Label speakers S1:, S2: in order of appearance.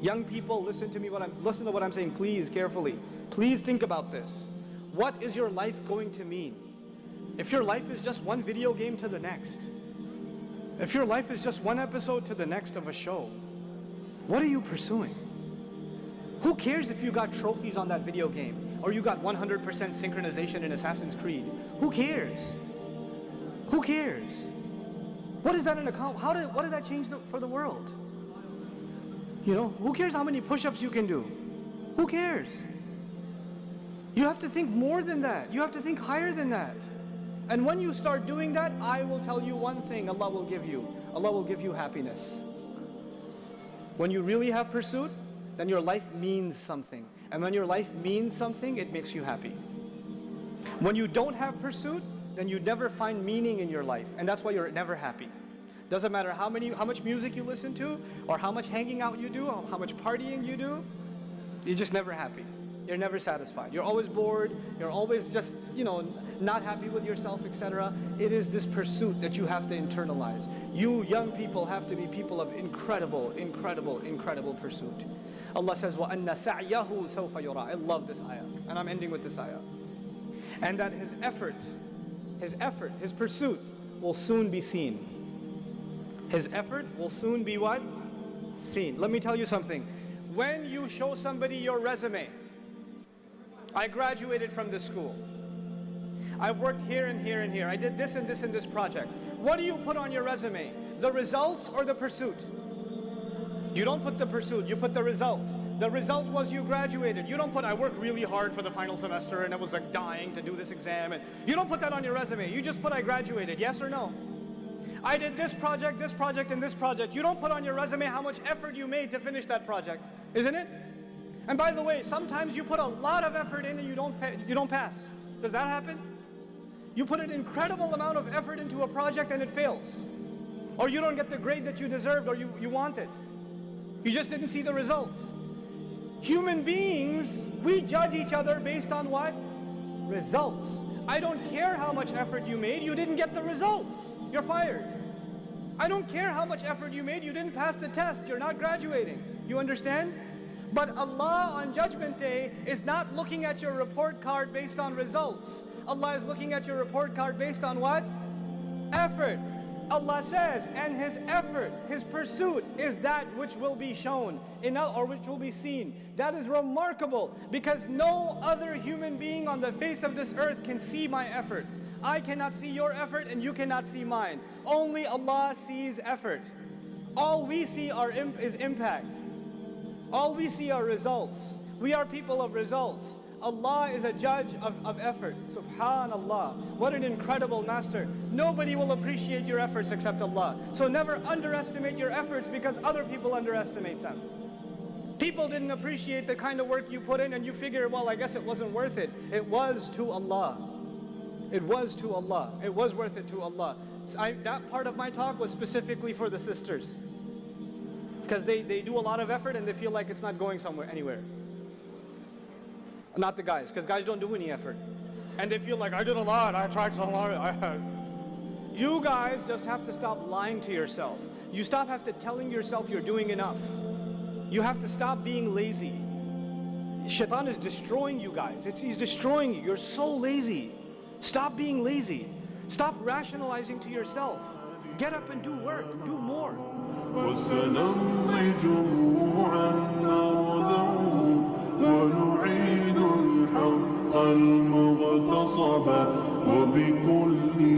S1: Young people, listen to what I'm saying, please, carefully. Please think about this. What is your life going to mean? If your life is just one video game to the next, if your life is just one episode to the next of a show, what are you pursuing? Who cares if you got trophies on that video game, or you got 100% synchronization in Assassin's Creed? Who cares? Who cares? What is that an account? What did that change for the world? You know, who cares how many push-ups you can do? Who cares? You have to think more than that. You have to think higher than that. And when you start doing that, I will tell you one thing Allah will give you. Allah will give you happiness. When you really have pursuit, then your life means something. And when your life means something, it makes you happy. When you don't have pursuit, then you never find meaning in your life. And that's why you're never happy. Doesn't matter how much music you listen to, or how much hanging out you do, or how much partying you do, you're just never happy. You're never satisfied. You're always bored. You're always just, you know, not happy with yourself, etc. It is this pursuit that you have to internalize. You young people have to be people of incredible, incredible, incredible pursuit. Allah says, وَأَنَّ سَعْيَهُ سَوْفَ يُرَى. I love this ayah, and I'm ending with this ayah. And that his effort, his pursuit will soon be seen. His effort will soon be what? Seen. Let me tell you something. When you show somebody your resume, I graduated from this school. I've worked here and here and here. I did this and this and this project. What do you put on your resume? The results or the pursuit? You don't put the pursuit, you put the results. The result was you graduated. You don't put, I worked really hard for the final semester and I was like dying to do this exam. And you don't put that on your resume. You just put, I graduated. Yes or no? I did this project, and this project. You don't put on your resume how much effort you made to finish that project, isn't it? And by the way, sometimes you put a lot of effort in and you don't pass. Does that happen? You put an incredible amount of effort into a project and it fails. Or you don't get the grade that you deserved or you wanted. You just didn't see the results. Human beings, we judge each other based on what? Results. I don't care how much effort you made, you didn't get the results. You're fired. I don't care how much effort you made, you didn't pass the test, you're not graduating. You understand? But Allah on Judgment Day is not looking at your report card based on results. Allah is looking at your report card based on what? Effort. Allah says, and his effort, his pursuit is that which will be shown, or which will be seen. That is remarkable because no other human being on the face of this earth can see my effort. I cannot see your effort and you cannot see mine. Only Allah sees effort. All we see is impact. All we see are results. We are people of results. Allah is a judge of effort. Subhanallah. What an incredible master. Nobody will appreciate your efforts except Allah. So never underestimate your efforts because other people underestimate them. People didn't appreciate the kind of work you put in and you figure, well, I guess it wasn't worth it. It was to Allah. It was to Allah. It was worth it to Allah. So that part of my talk was specifically for the sisters. Because they do a lot of effort and they feel like it's not going anywhere. Not the guys, because guys don't do any effort. And they feel like, I did a lot, I tried so hard. You guys just have to stop lying to yourself. You have to telling yourself you're doing enough. You have to stop being lazy. Shaitan is destroying you guys. He's destroying you. You're so lazy. Stop being lazy. Stop rationalizing to yourself. Get up and do work. Do more. ونعيد الحق المغتصب وبكل